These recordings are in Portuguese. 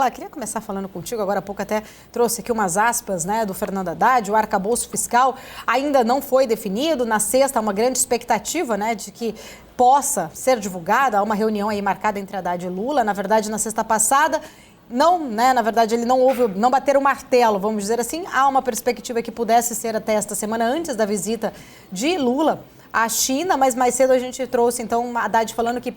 Maala, queria começar falando contigo, agora há pouco até trouxe aqui umas aspas, né, do Fernando Haddad, o arcabouço fiscal ainda não foi definido, na sexta há uma grande expectativa, né, de que possa ser divulgada, há uma reunião aí marcada entre Haddad e Lula, na verdade na sexta passada, não, né, na verdade ele não bateram o martelo, vamos dizer assim, há uma perspectiva que pudesse ser até esta semana antes da visita de Lula à China, mas mais cedo a gente trouxe então Haddad falando que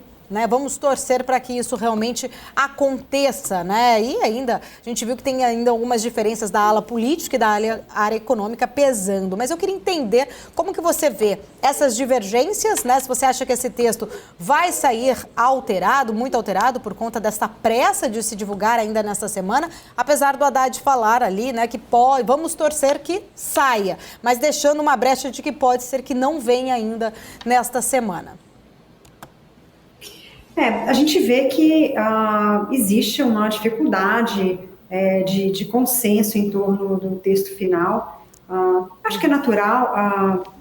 vamos torcer para que isso realmente aconteça, né? E ainda, a gente viu que tem ainda algumas diferenças da ala política e da área econômica pesando. Mas eu queria entender como que você vê essas divergências, né? Se você acha que esse texto vai sair alterado, muito alterado, por conta dessa pressa de se divulgar ainda nesta semana, apesar do Haddad falar ali, né, que vamos torcer que saia, mas deixando uma brecha de que pode ser que não venha ainda nesta semana. A gente vê que existe uma dificuldade de consenso em torno do texto final. Acho que é natural,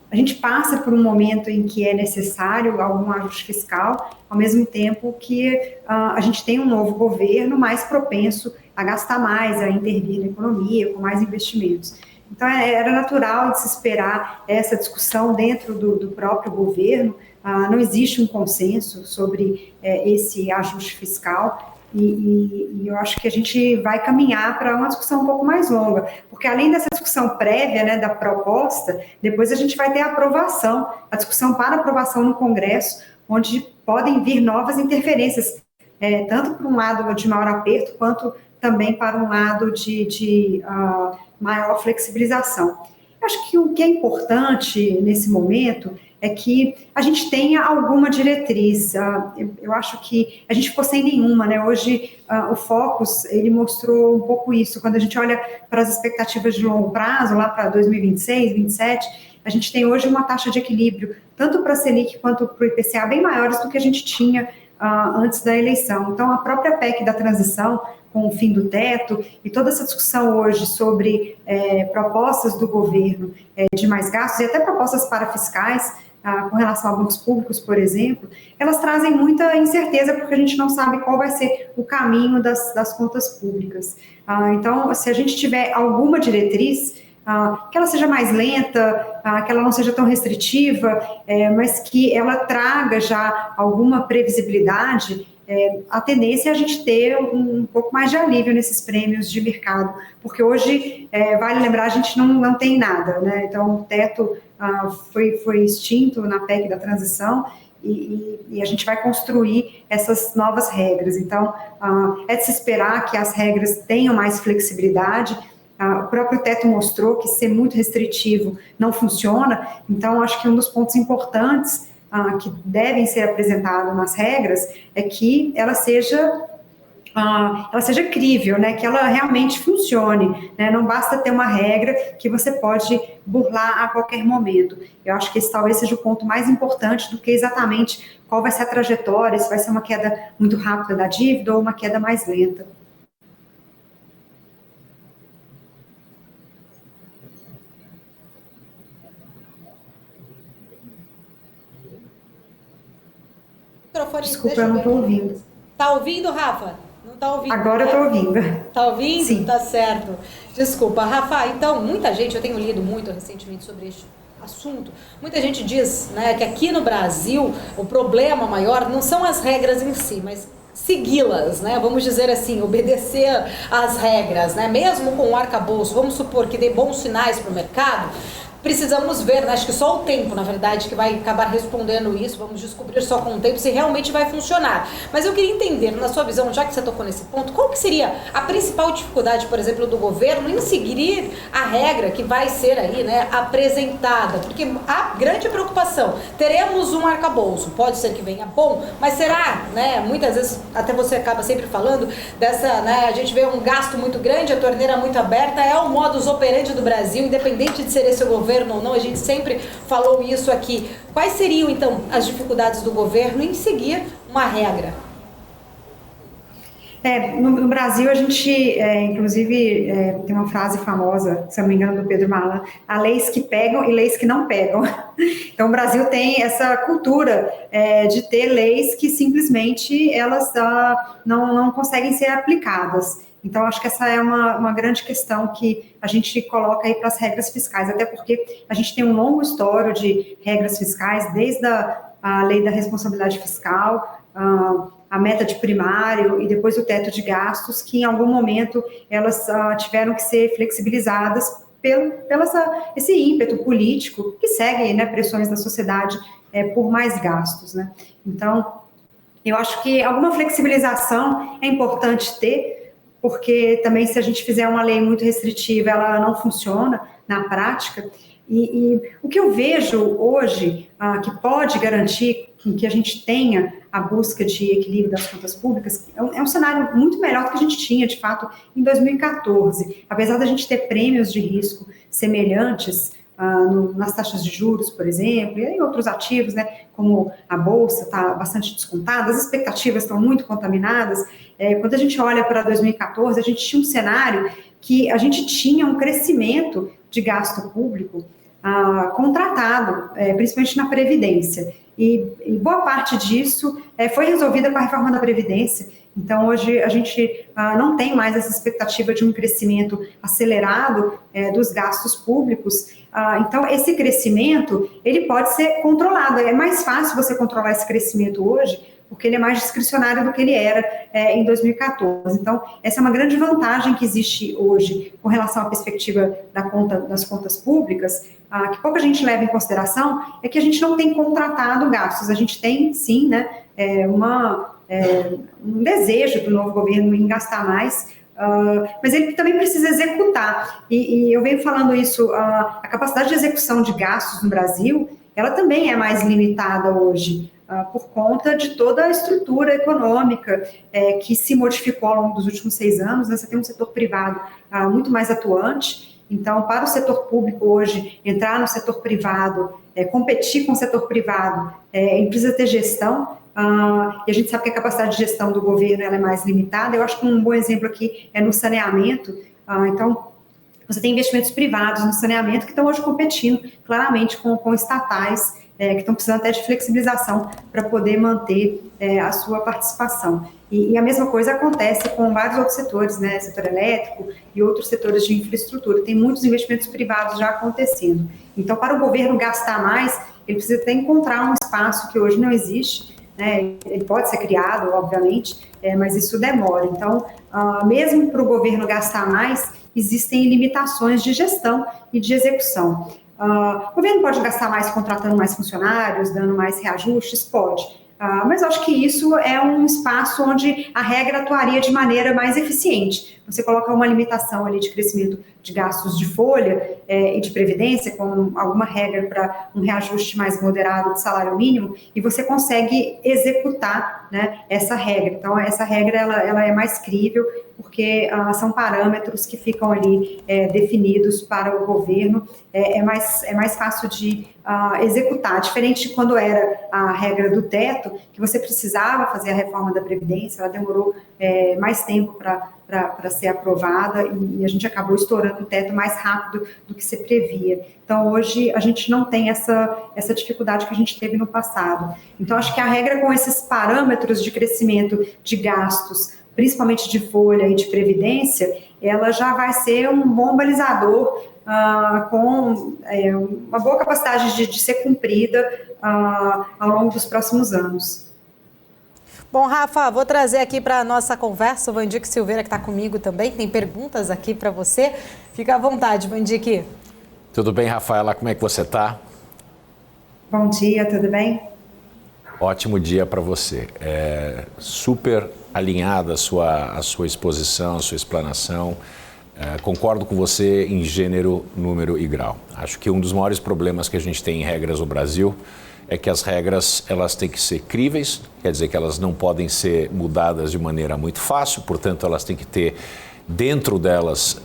a gente passa por um momento em que é necessário algum ajuste fiscal, ao mesmo tempo que a gente tem um novo governo mais propenso a gastar mais, a intervir na economia, com mais investimentos. Então, era natural de se esperar essa discussão dentro do próprio governo. Não existe um consenso sobre esse ajuste fiscal e eu acho que a gente vai caminhar para uma discussão um pouco mais longa, porque além dessa discussão prévia, né, da proposta, depois a gente vai ter a aprovação, a discussão para aprovação no Congresso, onde podem vir novas interferências, tanto para um lado de maior aperto, quanto também para um lado de maior flexibilização. Acho que o que é importante nesse momento é que a gente tenha alguma diretriz. Eu acho que a gente ficou sem nenhuma, né? Hoje, o Focus, ele mostrou um pouco isso. Quando a gente olha para as expectativas de longo prazo, lá para 2026, 2027, a gente tem hoje uma taxa de equilíbrio, tanto para a Selic quanto para o IPCA, bem maiores do que a gente tinha antes da eleição. Então, a própria PEC da transição, com o fim do teto, e toda essa discussão hoje sobre propostas do governo de mais gastos, e até propostas parafiscais, com relação a bancos públicos, por exemplo, elas trazem muita incerteza, porque a gente não sabe qual vai ser o caminho das contas públicas. Então, se a gente tiver alguma diretriz, que ela seja mais lenta, que ela não seja tão restritiva, mas que ela traga já alguma previsibilidade, a tendência é a gente ter um pouco mais de alívio nesses prêmios de mercado, porque hoje, vale lembrar, a gente não tem nada, né? Então, o teto foi extinto na PEC da transição e a gente vai construir essas novas regras. Então, é de se esperar que as regras tenham mais flexibilidade. O próprio teto mostrou que ser muito restritivo não funciona, então acho que um dos pontos importantes que devem ser apresentados nas regras é que ela seja crível, né, que ela realmente funcione, né, não basta ter uma regra que você pode burlar a qualquer momento. Eu acho que esse talvez seja o ponto mais importante do que exatamente qual vai ser a trajetória, se vai ser uma queda muito rápida da dívida ou uma queda mais lenta. Desculpa, eu não estou ouvindo. Tá ouvindo, Rafa? Não tá ouvindo? Agora eu estou ouvindo. Tá ouvindo? Sim. Tá certo. Desculpa, Rafa. Então, muita gente, eu tenho lido muito recentemente sobre este assunto, muita gente diz, né, que aqui no Brasil o problema maior não são as regras em si, mas segui-las, né? Vamos dizer assim, obedecer às regras, né? Mesmo com o arcabouço, vamos supor que dê bons sinais para o mercado. Precisamos ver, né? Acho que só o tempo, na verdade, que vai acabar respondendo isso. Vamos descobrir só com o tempo se realmente vai funcionar. Mas eu queria entender, na sua visão, já que você tocou nesse ponto, qual que seria a principal dificuldade, por exemplo, do governo em seguir a regra que vai ser aí, né, apresentada? Porque a grande preocupação, teremos um arcabouço, pode ser que venha bom, mas será, né? Muitas vezes, até você acaba sempre falando dessa, né? A gente vê um gasto muito grande, a torneira muito aberta, é o modus operandi do Brasil, independente de ser esse o governo ou não, a gente sempre falou isso aqui. Quais seriam, então, as dificuldades do governo em seguir uma regra? No Brasil, a gente, inclusive, tem uma frase famosa, se não me engano, do Pedro Malan: há leis que pegam e leis que não pegam. Então, o Brasil tem essa cultura de ter leis que simplesmente elas não conseguem ser aplicadas. Então, acho que essa é uma grande questão que a gente coloca aí para as regras fiscais, até porque a gente tem um longo histórico de regras fiscais, desde a lei da responsabilidade fiscal, a meta de primário e depois o teto de gastos, que em algum momento elas tiveram que ser flexibilizadas pelo esse ímpeto político que segue, né, pressões da sociedade por mais gastos, né? Então, eu acho que alguma flexibilização é importante ter, porque também se a gente fizer uma lei muito restritiva, ela não funciona na prática. E o que eu vejo hoje que pode garantir que a gente tenha a busca de equilíbrio das contas públicas é um cenário muito melhor do que a gente tinha, de fato, em 2014. Apesar da gente ter prêmios de risco semelhantes nas taxas de juros, por exemplo, e em outros ativos, né, como a Bolsa está bastante descontada, as expectativas estão muito contaminadas. Quando a gente olha para 2014, a gente tinha um cenário que a gente tinha um crescimento de gasto público contratado, principalmente na Previdência. E boa parte disso foi resolvida com a reforma da Previdência. Então, hoje, a gente não tem mais essa expectativa de um crescimento acelerado dos gastos públicos. Então, esse crescimento, ele pode ser controlado. É mais fácil você controlar esse crescimento hoje, porque ele é mais discricionário do que ele era em 2014. Então, essa é uma grande vantagem que existe hoje com relação à perspectiva das contas públicas, que pouca gente leva em consideração, é que a gente não tem contratado gastos. A gente tem, sim, né, um desejo do novo governo em gastar mais, mas ele também precisa executar. E eu venho falando isso, a capacidade de execução de gastos no Brasil, ela também é mais limitada hoje, por conta de toda a estrutura econômica que se modificou ao longo dos últimos 6 anos. Né? Você tem um setor privado muito mais atuante. Então, para o setor público hoje, entrar no setor privado, competir com o setor privado, ele precisa ter gestão, e a gente sabe que a capacidade de gestão do governo ela é mais limitada. Eu acho que um bom exemplo aqui é no saneamento. Então, você tem investimentos privados no saneamento que estão hoje competindo claramente com estatais, que estão precisando até de flexibilização para poder manter a sua participação. E a mesma coisa acontece com vários outros setores, né, setor elétrico e outros setores de infraestrutura. Tem muitos investimentos privados já acontecendo. Então, para o governo gastar mais, ele precisa até encontrar um espaço que hoje não existe, né? Ele pode ser criado, obviamente, mas isso demora. Então, mesmo para o governo gastar mais, existem limitações de gestão e de execução. O governo pode gastar mais contratando mais funcionários, dando mais reajustes? Pode. Mas eu acho que isso é um espaço onde a regra atuaria de maneira mais eficiente. Você coloca uma limitação ali de crescimento de gastos de folha e de previdência, com alguma regra para um reajuste mais moderado de salário mínimo, e você consegue executar, né, essa regra. Então, essa regra ela é mais crível, porque são parâmetros que ficam ali definidos para o governo. É mais fácil de executar, diferente de quando era a regra do teto, que você precisava fazer a reforma da Previdência, ela demorou mais tempo para ser aprovada, e a gente acabou estourando o teto mais rápido do que se previa. Então, hoje, a gente não tem essa dificuldade que a gente teve no passado. Então, acho que a regra com esses parâmetros de crescimento de gastos, principalmente de folha e de previdência, ela já vai ser um bom balizador com uma boa capacidade de ser cumprida ao longo dos próximos anos. Bom, Rafa, vou trazer aqui para a nossa conversa o Vandique Silveira, que está comigo também. Tem perguntas aqui para você. Fica à vontade, Vandique. Tudo bem, Rafaela? Como é que você está? Bom dia, tudo bem? Ótimo dia para você. Super alinhada a sua exposição, a sua explanação. Concordo com você em gênero, número e grau. Acho que um dos maiores problemas que a gente tem em regras no Brasil é que as regras elas têm que ser críveis, quer dizer que elas não podem ser mudadas de maneira muito fácil, portanto elas têm que ter dentro delas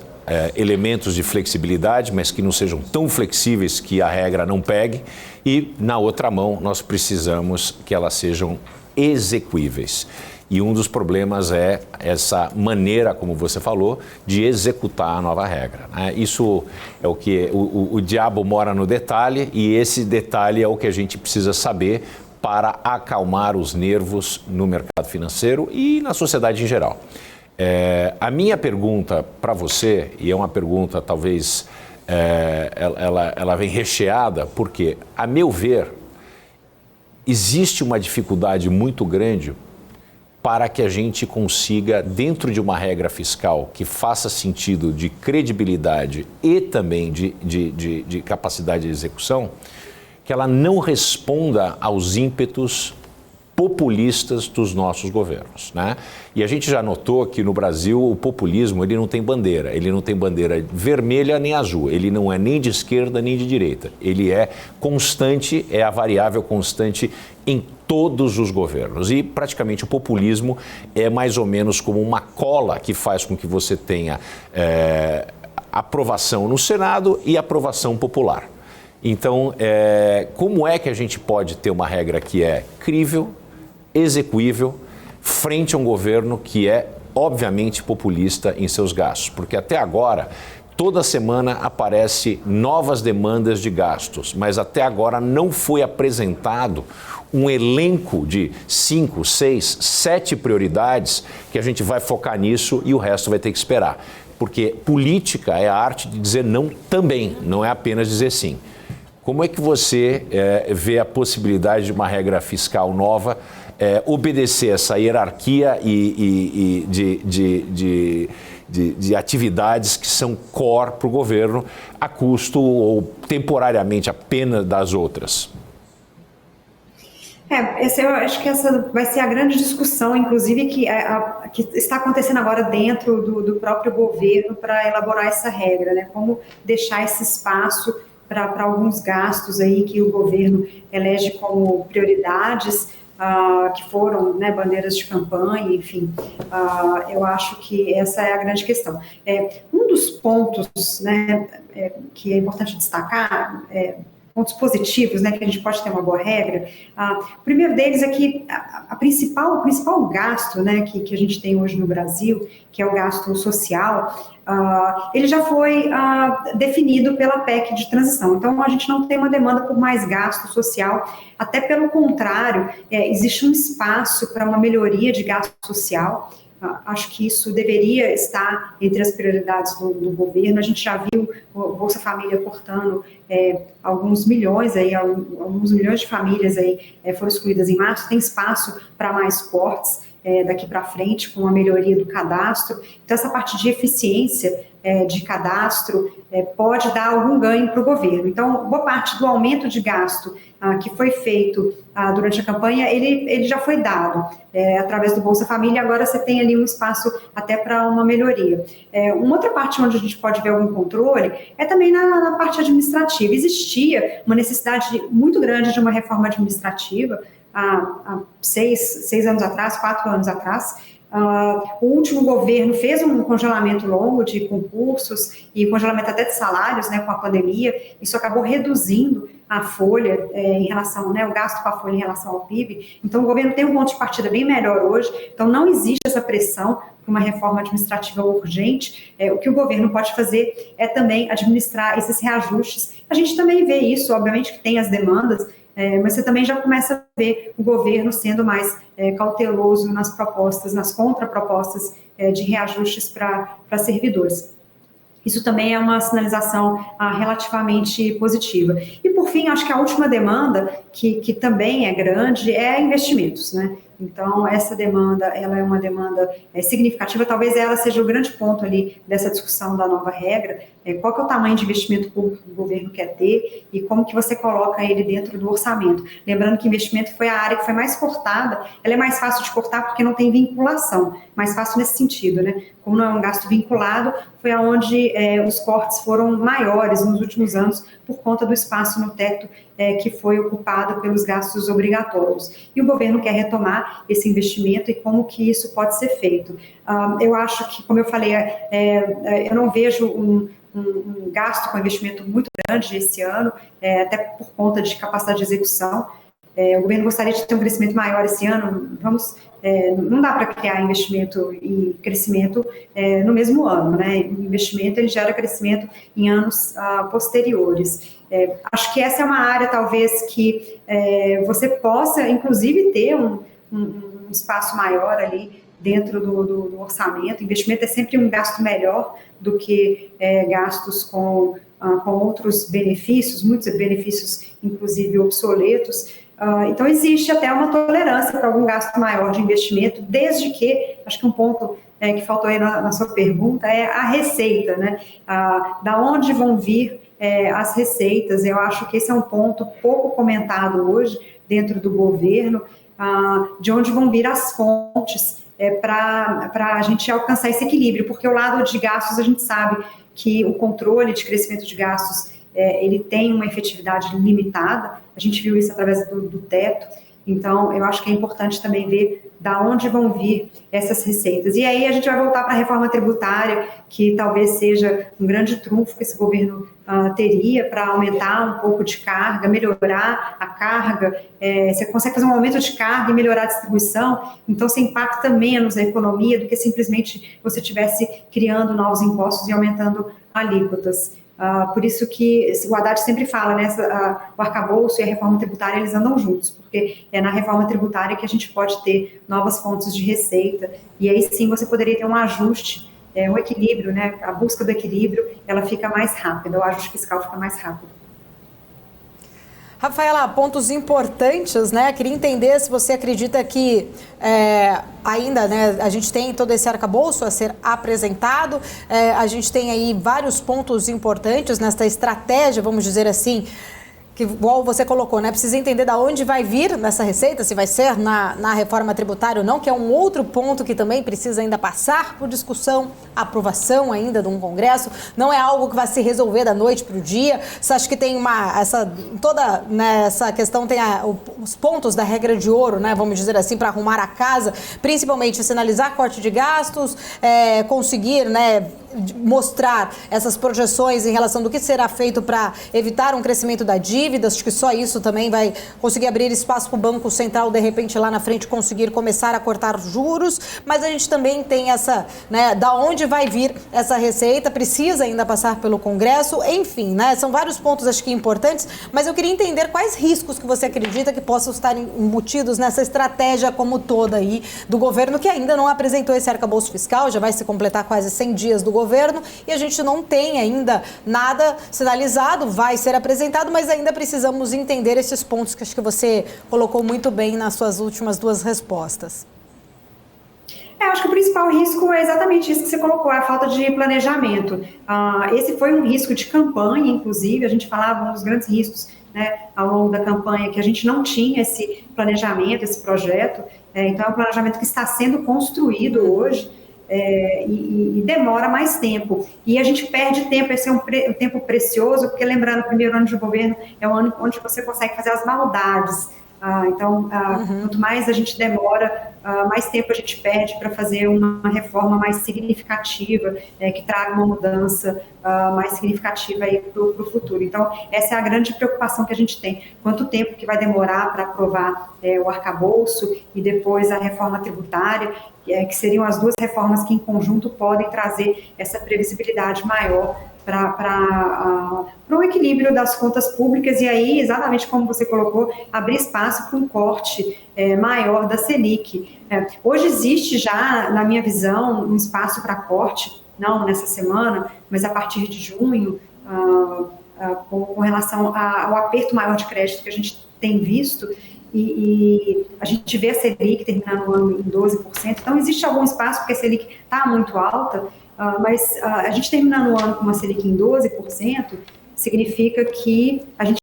elementos de flexibilidade, mas que não sejam tão flexíveis que a regra não pegue, e na outra mão nós precisamos que elas sejam execuíveis. E um dos problemas é essa maneira, como você falou, de executar a nova regra, né? Isso é o que o diabo mora no detalhe, e esse detalhe é o que a gente precisa saber para acalmar os nervos no mercado financeiro e na sociedade em geral. A minha pergunta para você, e é uma pergunta talvez ela vem recheada, porque, a meu ver, existe uma dificuldade muito grande para que a gente consiga, dentro de uma regra fiscal que faça sentido de credibilidade e também de capacidade de execução, que ela não responda aos ímpetos populistas dos nossos governos, né? E a gente já notou que no Brasil o populismo ele não tem bandeira vermelha nem azul, ele não é nem de esquerda nem de direita, ele é constante, é a variável constante em todos os governos e praticamente o populismo é mais ou menos como uma cola que faz com que você tenha aprovação no Senado e aprovação popular. Então, como é que a gente pode ter uma regra que é crível, execuível, frente a um governo que é, obviamente, populista em seus gastos? Porque até agora, toda semana aparece novas demandas de gastos, mas até agora não foi apresentado um elenco de 5, 6, 7 prioridades que a gente vai focar nisso e o resto vai ter que esperar. Porque política é a arte de dizer não também, não é apenas dizer sim. Como é que você vê a possibilidade de uma regra fiscal nova obedecer essa hierarquia de atividades que são core para o governo a custo ou temporariamente apenas das outras? Eu acho que essa vai ser a grande discussão, inclusive, que está acontecendo agora dentro do próprio governo para elaborar essa regra, né? Como deixar esse espaço para alguns gastos aí que o governo elege como prioridades, que foram, né, bandeiras de campanha, enfim. Eu acho que essa é a grande questão. Um dos pontos, né, que é importante destacar, pontos positivos, né, que a gente pode ter uma boa regra. O primeiro deles é que o principal gasto, né, que a gente tem hoje no Brasil, que é o gasto social, ele já foi definido pela PEC de transição. Então, a gente não tem uma demanda por mais gasto social, até pelo contrário, existe um espaço para uma melhoria de gasto social. Acho que isso deveria estar entre as prioridades do governo. A gente já viu o Bolsa Família cortando alguns milhões de famílias aí foram excluídas em março. Tem espaço para mais cortes daqui para frente, com a melhoria do cadastro. Então, essa parte de eficiência de cadastro pode dar algum ganho para o governo. Então, boa parte do aumento de gasto que foi feito durante a campanha, ele já foi dado através do Bolsa Família. Agora você tem ali um espaço até para uma melhoria. Uma outra parte onde a gente pode ver algum controle é também na parte administrativa. Existia uma necessidade muito grande de uma reforma administrativa há 6 anos atrás, 4 anos atrás. O último governo fez um congelamento longo de concursos e congelamento até de salários, né, com a pandemia. Isso acabou reduzindo a folha em relação, né, o gasto com a folha em relação ao PIB. Então, o governo tem um ponto de partida bem melhor hoje. Então, não existe essa pressão para uma reforma administrativa urgente. O que o governo pode fazer é também administrar esses reajustes. A gente também vê isso, obviamente que tem as demandas, mas você também já começa a ver o governo sendo mais cauteloso nas propostas, nas contrapropostas de reajustes para servidores. Isso também é uma sinalização relativamente positiva. E, por fim, acho que a última demanda, que também é grande, é investimentos, né? Então, essa demanda, ela é uma demanda significativa, talvez ela seja o grande ponto ali dessa discussão da nova regra, qual que é o tamanho de investimento público que o governo quer ter e como que você coloca ele dentro do orçamento. Lembrando que investimento foi a área que foi mais cortada, ela é mais fácil de cortar porque não tem vinculação, mais fácil nesse sentido, né? Como não é um gasto vinculado, foi aonde os cortes foram maiores nos últimos anos por conta do espaço no teto que foi ocupado pelos gastos obrigatórios. E o governo quer retomar esse investimento e como que isso pode ser feito. Eu acho que, como eu falei, eu não vejo um gasto com investimento muito grande esse ano, até por conta de capacidade de execução. O governo gostaria de ter um crescimento maior esse ano, não dá para criar investimento e crescimento no mesmo ano, né? O investimento, ele gera crescimento em anos posteriores. Acho que essa é uma área, talvez, que você possa, inclusive, ter um espaço maior ali dentro do orçamento. Investimento é sempre um gasto melhor do que gastos com outros benefícios, muitos benefícios, inclusive obsoletos. Então, existe até uma tolerância para algum gasto maior de investimento, desde que, acho que um ponto que faltou aí na sua pergunta é a receita, né? Da onde vão vir as receitas. Eu acho que esse é um ponto pouco comentado hoje dentro do governo, de onde vão vir as fontes para a gente alcançar esse equilíbrio, porque o lado de gastos a gente sabe que o controle de crescimento de gastos ele tem uma efetividade limitada, a gente viu isso através do teto, então eu acho que é importante também ver da onde vão vir essas receitas. E aí a gente vai voltar para a reforma tributária, que talvez seja um grande trunfo que esse governo teria para aumentar um pouco de carga, melhorar a carga. Você consegue fazer um aumento de carga e melhorar a distribuição, então você impacta menos a economia do que simplesmente você estivesse criando novos impostos e aumentando alíquotas. Por isso que o Haddad sempre fala, né, o arcabouço e a reforma tributária, eles andam juntos, porque é na reforma tributária que a gente pode ter novas fontes de receita, e aí sim você poderia ter um ajuste, um equilíbrio, né, a busca do equilíbrio, ela fica mais rápida, o ajuste fiscal fica mais rápido. Rafaela, pontos importantes, né? Queria entender se você acredita que ainda, né, a gente tem todo esse arcabouço a ser apresentado, a gente tem aí vários pontos importantes nesta estratégia, vamos dizer assim, que igual você colocou, né? Precisa entender de onde vai vir nessa receita, se vai ser na reforma tributária ou não, que é um outro ponto que também precisa ainda passar por discussão, aprovação ainda de um Congresso. Não é algo que vai se resolver da noite para o dia. Você acha que tem toda essa questão tem os pontos da regra de ouro, né? Vamos dizer assim, para arrumar a casa, principalmente sinalizar corte de gastos, conseguir, né, mostrar essas projeções em relação do que será feito para evitar um crescimento da dívida. Acho que só isso também vai conseguir abrir espaço para o Banco Central, de repente, lá na frente, conseguir começar a cortar juros. Mas a gente também tem essa, né, da onde vai vir essa receita, precisa ainda passar pelo Congresso, enfim, né, são vários pontos, acho que importantes, mas eu queria entender quais riscos que você acredita que possam estar embutidos nessa estratégia como toda aí do governo, que ainda não apresentou esse arcabouço fiscal, já vai se completar quase 100 dias do governo, e a gente não tem ainda nada sinalizado, vai ser apresentado, mas ainda precisamos entender esses pontos que acho que você colocou muito bem nas suas últimas duas respostas. Acho que o principal risco é exatamente isso que você colocou, a falta de planejamento. Esse foi um risco de campanha, inclusive, a gente falava um dos grandes riscos, né, ao longo da campanha, que a gente não tinha esse planejamento, esse projeto, então é um planejamento que está sendo construído hoje, e demora mais tempo. E a gente perde tempo, esse é um tempo precioso, porque lembrando, o primeiro ano de governo é o ano onde você consegue fazer as maldades. Então, quanto mais a gente demora, mais tempo a gente perde para fazer uma reforma mais significativa, que traga uma mudança mais significativa para o futuro. Então, essa é a grande preocupação que a gente tem. Quanto tempo que vai demorar para aprovar o arcabouço e depois a reforma tributária, que seriam as duas reformas que em conjunto podem trazer essa previsibilidade maior para um equilíbrio das contas públicas, e aí, exatamente como você colocou, abrir espaço para um corte maior da Selic. Hoje existe já, na minha visão, um espaço para corte, não nessa semana, mas a partir de junho, com relação ao aperto maior de crédito que a gente tem visto, e a gente vê a Selic terminando o ano em 12%, então existe algum espaço, porque a Selic está muito alta, mas a gente terminando o ano com uma Selic em 12%, significa que a gente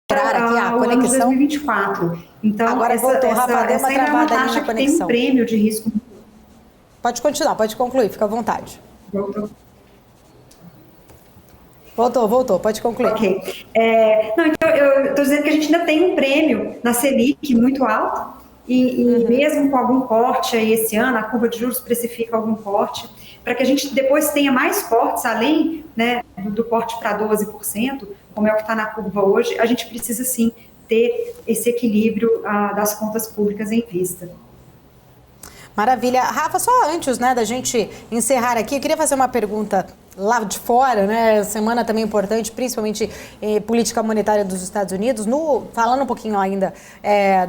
aqui a conexão. Ano de 2024. Então, agora voltou, Rafa, deu uma travada ali na conexão. Tem um prêmio de risco. Pode continuar, pode concluir, fica à vontade. Voltou, pode concluir. Ok. Não, então, eu estou dizendo que a gente ainda tem um prêmio na Selic muito alto, e mesmo com algum corte aí esse ano, a curva de juros precifica algum corte, para que a gente depois tenha mais cortes, além, né, do corte para 12%, como é o que está na curva hoje, a gente precisa sim ter esse equilíbrio das contas públicas em vista. Maravilha. Rafa, só antes, né, da gente encerrar aqui, eu queria fazer uma pergunta lá de fora, né? Semana também importante, principalmente política monetária dos Estados Unidos. Falando um pouquinho ainda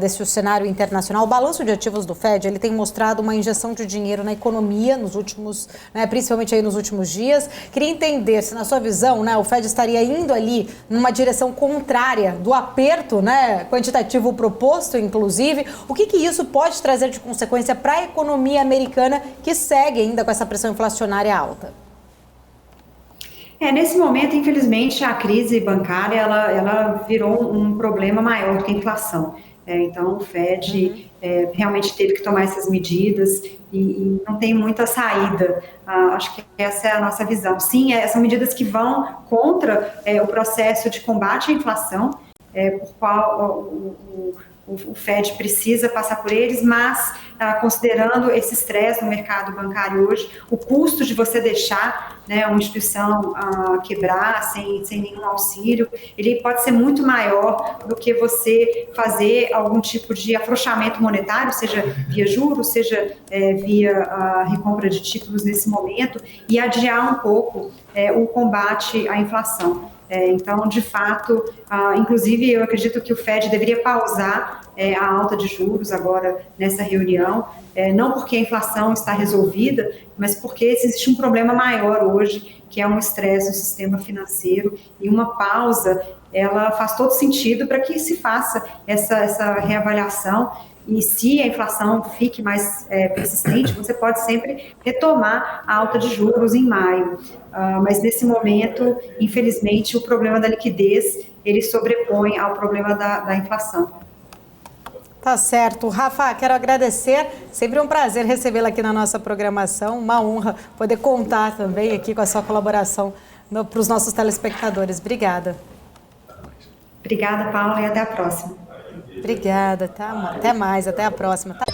desse cenário internacional, o balanço de ativos do Fed, ele tem mostrado uma injeção de dinheiro na economia nos últimos, né, principalmente aí nos últimos dias. Queria entender se, na sua visão, né, o Fed estaria indo ali numa direção contrária do aperto, né, quantitativo proposto, inclusive. O que isso pode trazer de consequência para a economia americana, que segue ainda com essa pressão inflacionária alta? Nesse momento, infelizmente, a crise bancária ela virou um problema maior do que a inflação. Então, o Fed realmente teve que tomar essas medidas e não tem muita saída. Acho que essa é a nossa visão. Sim, são medidas que vão contra o processo de combate à inflação, por qual o Fed precisa passar por eles, mas considerando esse estresse no mercado bancário hoje, o custo de você deixar, né, uma instituição quebrar sem nenhum auxílio, ele pode ser muito maior do que você fazer algum tipo de afrouxamento monetário, seja via juros, seja via recompra de títulos nesse momento, e adiar um pouco o combate à inflação. Então, de fato, inclusive eu acredito que o Fed deveria pausar a alta de juros agora nessa reunião, não porque a inflação está resolvida, mas porque existe um problema maior hoje, que é um estresse no sistema financeiro, e uma pausa, ela faz todo sentido para que se faça essa reavaliação. E se a inflação fique mais persistente, você pode sempre retomar a alta de juros em maio. Mas nesse momento, infelizmente, o problema da liquidez, ele sobrepõe ao problema da inflação. Tá certo. Rafa, quero agradecer. Sempre um prazer recebê-la aqui na nossa programação. Uma honra poder contar também aqui com a sua colaboração para os nossos telespectadores. Obrigada. Obrigada, Paula, e até a próxima. Obrigada, tá? Até mais, até a próxima. Tá?